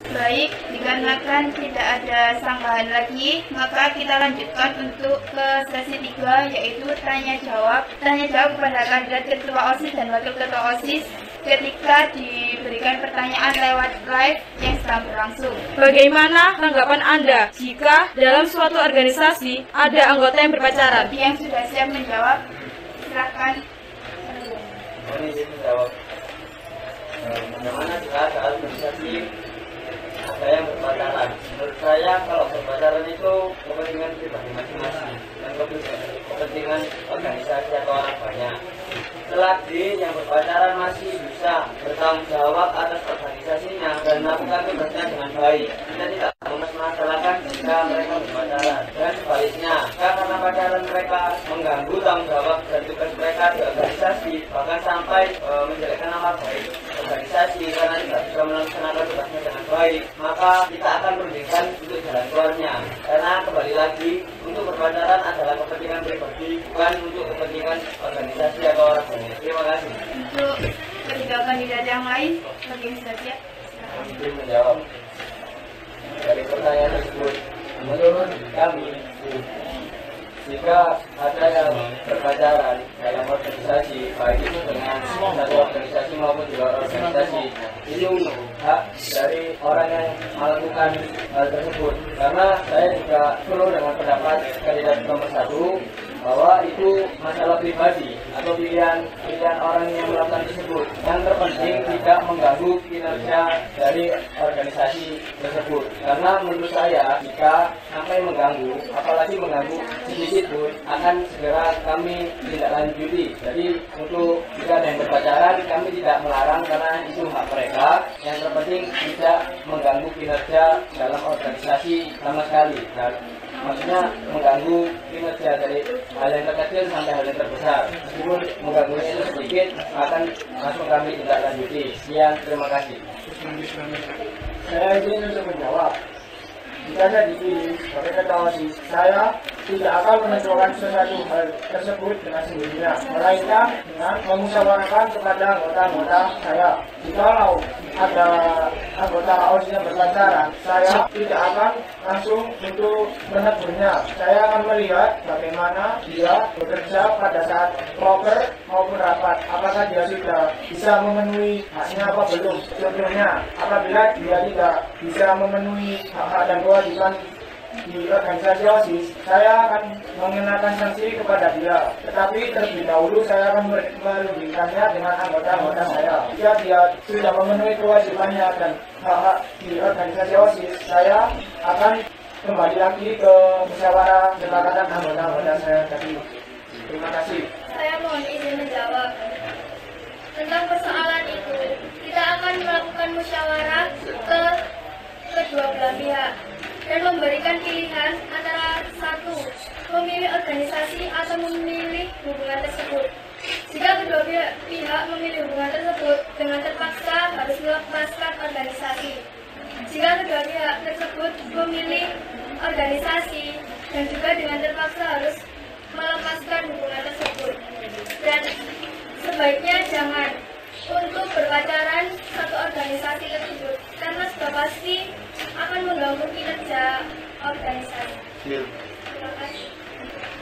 Baik, dikarenakan tidak ada sanggahan lagi, maka kita lanjutkan untuk ke sesi 3, yaitu tanya jawab. Tanya jawab kepada kandidat ketua OSIS dan wakil ketua OSIS ketika diberikan pertanyaan lewat live yang sedang berlangsung. Bagaimana tanggapan Anda jika dalam suatu organisasi ada anggota yang berpacaran? Yang sudah siap menjawab, silakan. Ini izin menjawab. Bagaimana jika ada organisasi ada yang berpacaran? Menurut saya kalau berpacaran itu kepentingan pribadi masing-masing dan kepentingan organisasi atau orang banyak. Selagi yang berpacaran masih bisa bertanggung jawab atas organisasinya dan melakukan tugasnya dengan baik, kita tidak memasalahkan jika mereka berpacaran. Dan sebaliknya, karena pacaran mereka mengganggu tanggung jawab dan tugas mereka di organisasi, bahkan sampai menjelekkan nama baik organisasi karena tidak bisa melaksanakan tugasnya dengan baik, maka kita akan memberikan untuk jalan keluarnya. Karena kembali lagi, untuk berpacaran adalah kepentingan pribadi, bukan untuk kepentingan organisasi atau orang banyak. Terima kasih. Untuk ketiga kandidat yang lain, bagaimana saja? Izin menjawab. Dari pertanyaan tersebut, menurut kami, jika ada yang berpacaran dalam organisasi, baik itu dengan satu organisasi maupun di luar organisasi, itu hak dari orang yang melakukan hal tersebut. Karena saya juga perlu dengan pendapat kandidat nomor 1 bahwa itu masalah pribadi atau pilihan orang yang melakukan tersebut. Yang terpenting tidak mengganggu kinerja dari organisasi tersebut. Karena menurut saya jika sampai mengganggu, apalagi mengganggu sedikit pun, akan segera kami tidak lanjuti. Jadi untuk jika ada yang berpacaran, kami tidak melarang karena itu hak mereka. Yang terpenting tidak mengganggu kinerja dalam organisasi sama sekali. Dan maksudnya mengganggu kinerja dari hal yang terkecil sampai hal yang terbesar. Meskipun mengganggunya itu sedikit, akan langsung kami tidak lanjuti. Sekian, terima kasih. Saya izin untuk menjawab. Jika saya dipilih sebagai ketua OSIS, saya tidak akan menentukan sesuatu hal tersebut dengan sendirinya, melainkan dengan memusyawarahkan kepada anggota-anggota saya. Jikalau ada anggota OSIS yang berpacaran, saya tidak akan langsung untuk menegurnya. Saya akan melihat bagaimana dia bekerja pada saat proper maupun rapat. Apakah dia sudah bisa memenuhi haknya apa belum? Contohnya, apabila dia tidak bisa memenuhi hak-hak dan kewajiban di organisasi OSIS, saya akan mengenakan sanksi kepada dia. Tetapi terlebih dahulu saya akan merundingkannya dengan anggota-anggota saya. Jika dia sudah memenuhi kewajibannya dan hak-hak di organisasi OSIS, saya akan kembali lagi ke musyawarah kesepakatan anggota-anggota saya tadi. Terima kasih. Saya mohon izin menjawab. Tentang persoalan itu, kita akan melakukan musyawarah ke kedua belah pihak dan memberikan pilihan antara satu, memilih organisasi atau memilih hubungan tersebut. Jika kedua pihak memilih hubungan tersebut, dengan terpaksa harus melepaskan organisasi. Jika kedua pihak tersebut memilih organisasi dan juga dengan terpaksa harus melepaskan hubungan tersebut. Dan sebaiknya jangan untuk berpacaran satu organisasi tersebut, karena sudah pasti akan mengganggu kinerja organisasi. Terima kasih.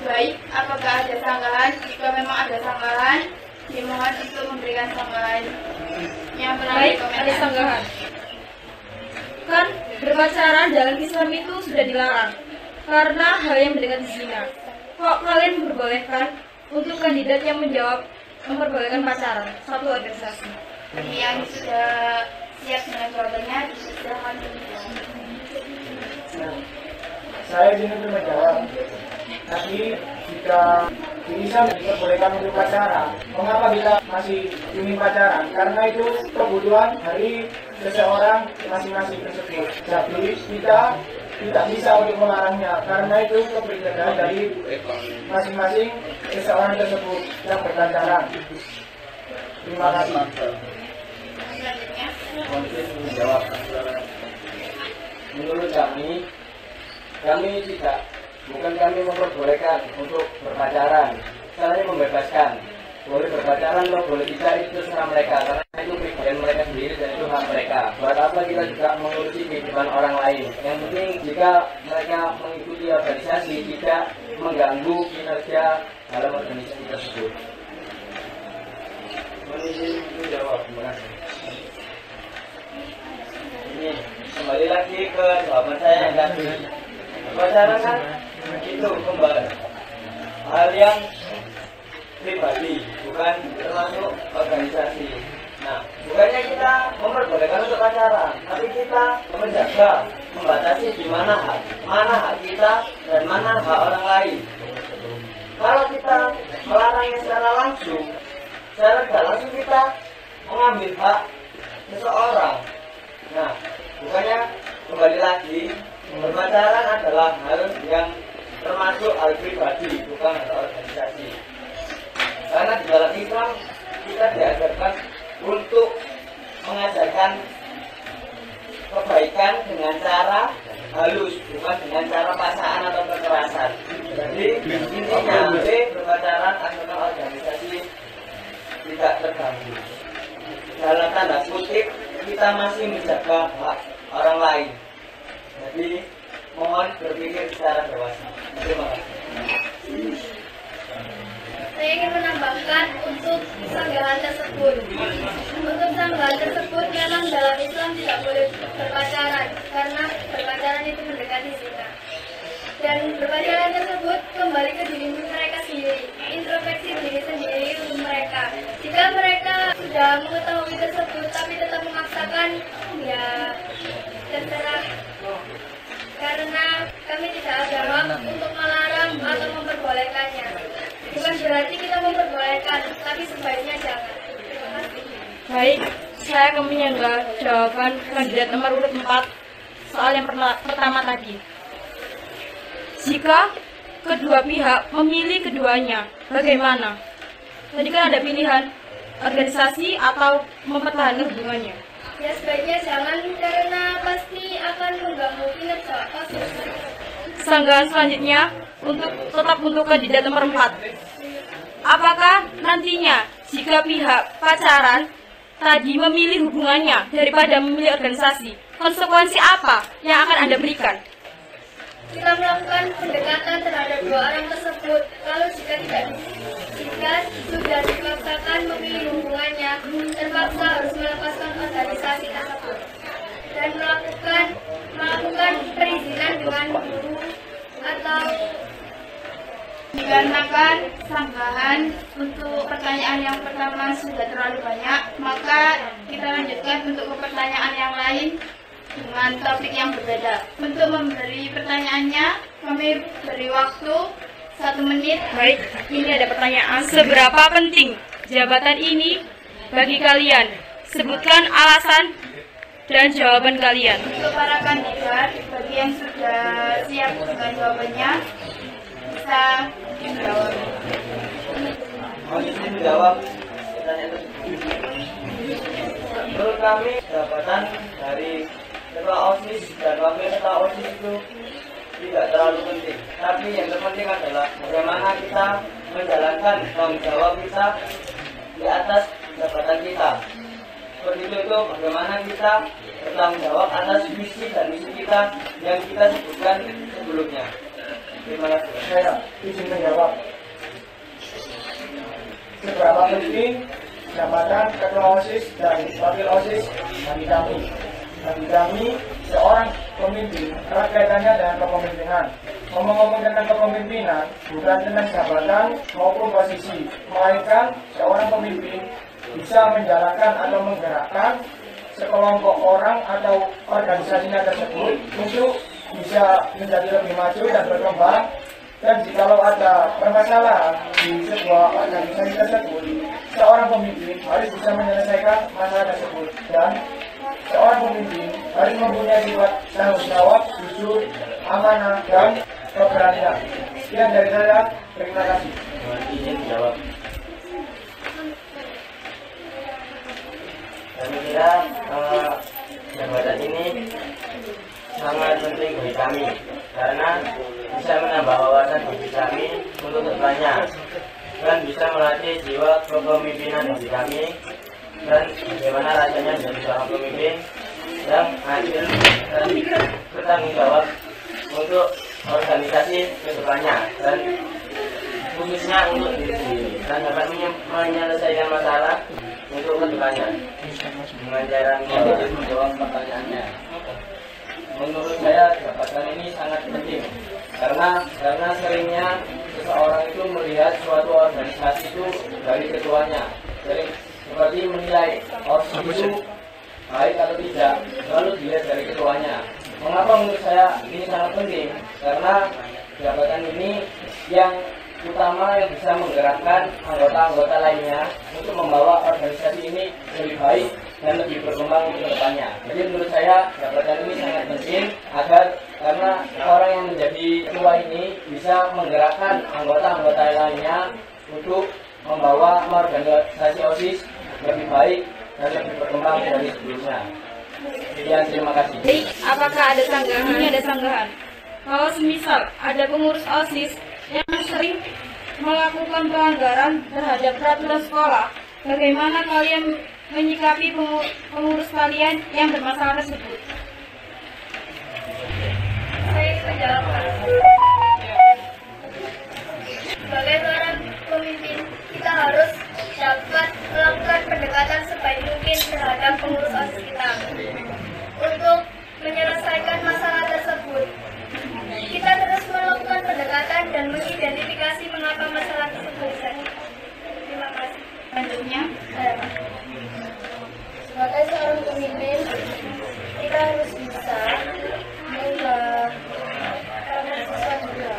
Baik, apakah ada sanggahan? Jika memang ada sanggahan, dimohon untuk memberikan sanggahan. Yang menarik Ada sanggahan. Kan berpacaran dalam Islam itu sudah dilarang karena hal yang mendekati zina. Kok kalian memperbolehkan untuk kandidat yang menjawab memperbolehkan pacaran satu organisasi? yang sudah siap dengan jawabannya, silakan. Saya izin untuk menjawab. Tapi jika bisa diperbolehkan untuk pacaran, mengapa kita masih ingin pacaran? Karena itu kebutuhan dari seseorang masing-masing tersebut. Jadi kita tidak bisa untuk melarangnya, karena itu kepribadian dari masing-masing seseorang tersebut yang berpacaran. Terima kasih. Selanjutnya, Mungkin menjawab. Menurut kami tidak, bukan kami memperbolehkan untuk berpacaran, caranya membebaskan. Boleh berpacaran atau boleh tidak itu terserah mereka, karena itu pribadi mereka sendiri dan itu hak mereka. Buat apa kita juga mengurusi kehidupan orang lain? Yang penting jika mereka mengikuti organisasi tidak mengganggu kinerja dalam organisasi tersebut. Ini jawab, terima kasih. Ini kembali lagi ke jawaban saya yang tadi. Pacaran kan itu kembali hal yang pribadi, bukan termasuk organisasi. Nah, bukannya kita memperbolehkan untuk pacaran, tapi kita menjaga, membatasi di mana hak kita dan mana hak orang lain. Kalau kita melarangnya secara langsung, secara tidak langsung kita mengambil hak seseorang. Nah, bukannya kembali lagi berpacaran adalah hal yang termasuk hal pribadi, bukan hal organisasi. Karena di dalam Islam kita diajarkan untuk mengajarkan kebaikan dengan cara halus, bukan dengan cara paksaan atau kekerasan. Jadi intinya berpacaran adalah organisasi tidak terganggu. Dalam tanda kutip kita masih menjaga hak orang lain. Jadi mohon berpikir secara dewasa. Terima kasih. Saya ingin menambahkan untuk sanggahan tersebut. Untuk sanggahan tersebut memang dalam Islam tidak boleh berpacaran karena berpacaran itu mendekati zina. Dan berpacaran tersebut kembali ke diri mereka sendiri, introspeksi diri sendiri untuk mereka. Jika mereka sudah mengetahui tersebut tapi tetap memaksakan, ya terserah. Karena kami tidak ada hak untuk melarang atau memperbolehkannya. Bukan berarti kita memperbolehkan, tapi sebaiknya jangan. Terima kasih. Baik, saya akan menyanggah jawaban kandidat nomor urut 4 soal yang pertama tadi. Jika kedua pihak memilih keduanya, bagaimana? Tadi kan ada pilihan organisasi atau mempertahankan hubungannya. Ya sebaiknya jangan karena pasti akan mengganggu kinerja OSIS. Sanggahan selanjutnya tetap untuk kandidat nomor 4. Apakah nantinya jika pihak pacaran tadi memilih hubungannya daripada memilih organisasi, konsekuensi apa yang akan Anda berikan? Kita melakukan pendekatan terhadap dua orang tersebut. Kalau jika sudah dipaksakan memilih hubungannya, terpaksa harus melepaskan organisasi tersebut dan melakukan perizinan dengan guru atau dikarenakan sanggahan untuk pertanyaan yang pertama sudah terlalu banyak, maka kita lanjutkan untuk pertanyaan yang lain dengan topik yang berbeda. Untuk memberi pertanyaannya, kami beri waktu 1 menit. Baik, ini ada pertanyaan. Seberapa penting jabatan ini bagi kalian? Sebutkan alasan dan jawaban kalian. Untuk para kandidat, bagi yang sudah siap dengan jawabannya, bisa menjawab. Mohon izin menjawab pertanyaan tersebut. Menurut kami, jabatan dari ketua OSIS dan wakil ketua OSIS itu tidak terlalu penting. Tapi yang terpenting adalah bagaimana kita menjalankan tanggung jawab kita di atas jabatan kita. Seperti itu bagaimana kita bertanggung jawab atas visi dan misi kita yang kita sebutkan sebelumnya. Terima kasih. Saya izin menjawab. Seberapa penting jabatan ketua OSIS dan wakil OSIS bagi kami? Bagi kami, seorang pemimpin, erat kaitannya dengan kepemimpinan. Ngomong-ngomong tentang kepemimpinan, bukan tentang jabatan maupun posisi, melainkan seorang pemimpin bisa menjalankan atau menggerakkan sekelompok orang atau organisasinya tersebut untuk bisa menjadi lebih maju dan berkembang. Dan jikalau ada permasalahan di sebuah organisasi tersebut, seorang pemimpin harus bisa menyelesaikan masalah tersebut. Dan seorang pemimpin harus mempunyai sifat tanggung jawab, jujur, amanah, dan keberanian. Sekian dari saya. Terima kasih. Izin jawab. Kami kira jabatan ini sangat penting bagi kami karena bisa menambah wawasan bagi kami untuk bertanya dan bisa melatih jiwa kepemimpinan bagi kami dan bagaimana rasanya menjadi seorang pemimpin yang adil dan bertanggung jawab untuk organisasi kedepannya dan khususnya untuk diri sendiri dan dapat menyelesaikan masalah untuk kedepannya dengan cara menjawab pertanyaannya. Menurut saya jabatan ini sangat penting karena seringnya seseorang itu melihat suatu organisasi itu dari ketuanya, sering seperti menilai OSIS itu baik atau tidak, lalu dilihat dari ketuanya. Mengapa menurut saya ini sangat penting? Karena jabatan ini yang utama yang bisa menggerakkan anggota-anggota lainnya untuk membawa organisasi ini lebih baik dan lebih berkembang ke depannya. Jadi menurut saya jabatan ini sangat penting karena orang yang menjadi ketua ini bisa menggerakkan anggota-anggota lainnya untuk membawa organisasi OSIS lebih baik dan lebih berkembang dari sebelumnya. Sekian, terima kasih. Jadi, apakah ada sanggahan? Ini ada sanggahan. Kalau semisal ada pengurus OSIS yang sering melakukan pelanggaran terhadap peraturan sekolah, bagaimana kalian menyikapi pengurus kalian yang bermasalah tersebut? Saya menjawab. Sebagai seorang pemimpin, kita harus dapat melakukan pendekatan sebaik mungkin terhadap pengurus OSIS kita untuk menyelesaikan masalah tersebut. Kita terus melakukan pendekatan dan mengidentifikasi mengapa masalah tersebut terjadi. Terima kasih. Selanjutnya, Sebagai seorang pemimpin, kita harus bisa mengubah siswa juga.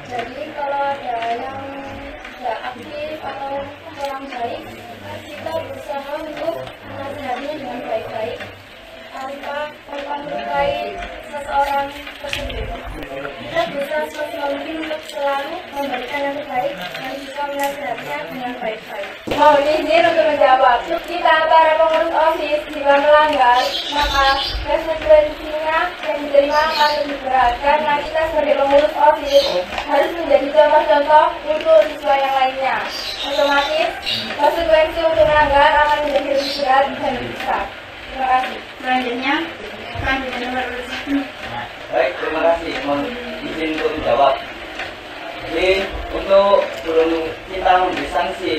Jadi kalau ada yang tidak aktif atau kurang baik, kita berusaha untuk menasihatinya dengan baik-baik tanpa melukai seseorang tersebut. Kita berusaha semaksimal mungkin untuk selalu memberikan yang terbaik dan juga menasihatinya dengan baik-baik. Mohon izin untuk menjawab. Kita para pengurus OSIS jika melanggar, maka konsekuensinya yang diterima akan lebih berat karena kita sebagai pengurus OSIS harus menjadi contoh-contoh untuk siswa yang lainnya. Otomatis, konsekuensi untuk melanggar akan menjadi lebih berat dan lebih besar. Terima kasih. selanjutnya kami mendengar Baik, terima kasih. Mohon izin untuk menjawab. Jadi untuk sebelum kita memberi sanksi,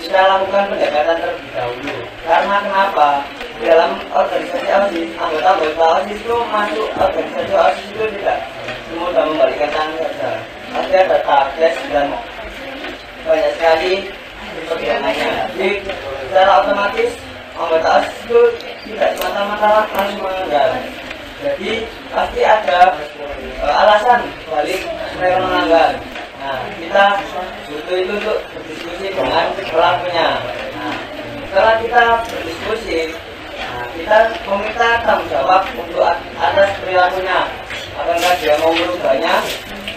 kita lakukan pendekatan terlebih dahulu. Karena kenapa? Dalam organisasi OSIS, anggota OSIS itu masuk organisasi OSIS itu tidak semudah membalikan tangan saja. Pasti ada tahap tes dan banyak sekali pertimbangannya. Jadi secara otomatis anggota OSIS itu tidak semata-mata langsung melanggar. Jadi pasti ada alasan balik mereka melanggar. Nah, kita butuh itu untuk berdiskusi dengan pelakunya. Nah, setelah kita berdiskusi, kita meminta tanggung jawab untuk atas perilakunya. Apakah dia mau merubahnya?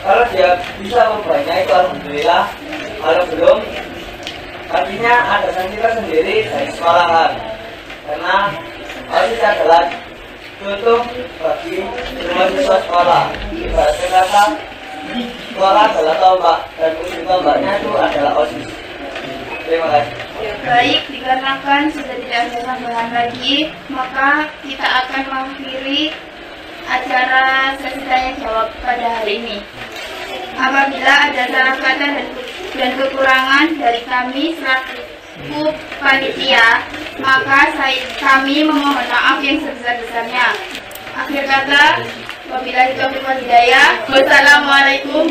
Kalau dia bisa merubahnya itu alhamdulillah. Kalau belum, artinya ada sanksi tersendiri dari sekolahan. Karena OSIS adalah tutup bagi semua siswa sekolah. Ibaratnya kata sekolah adalah tombak dan ujung tombaknya itu adalah OSIS. Terima kasih. baik, dikarenakan sudah tidak ada tambahan lagi, maka kita akan mengakhiri acara sesi tanya jawab pada hari ini. Apabila ada salah kata dan kekurangan dari kami selaku panitia, maka kami memohon maaf yang sebesar-besarnya. Akhir kata, wabillahi taufiq wal hidayah. Wassalamualaikum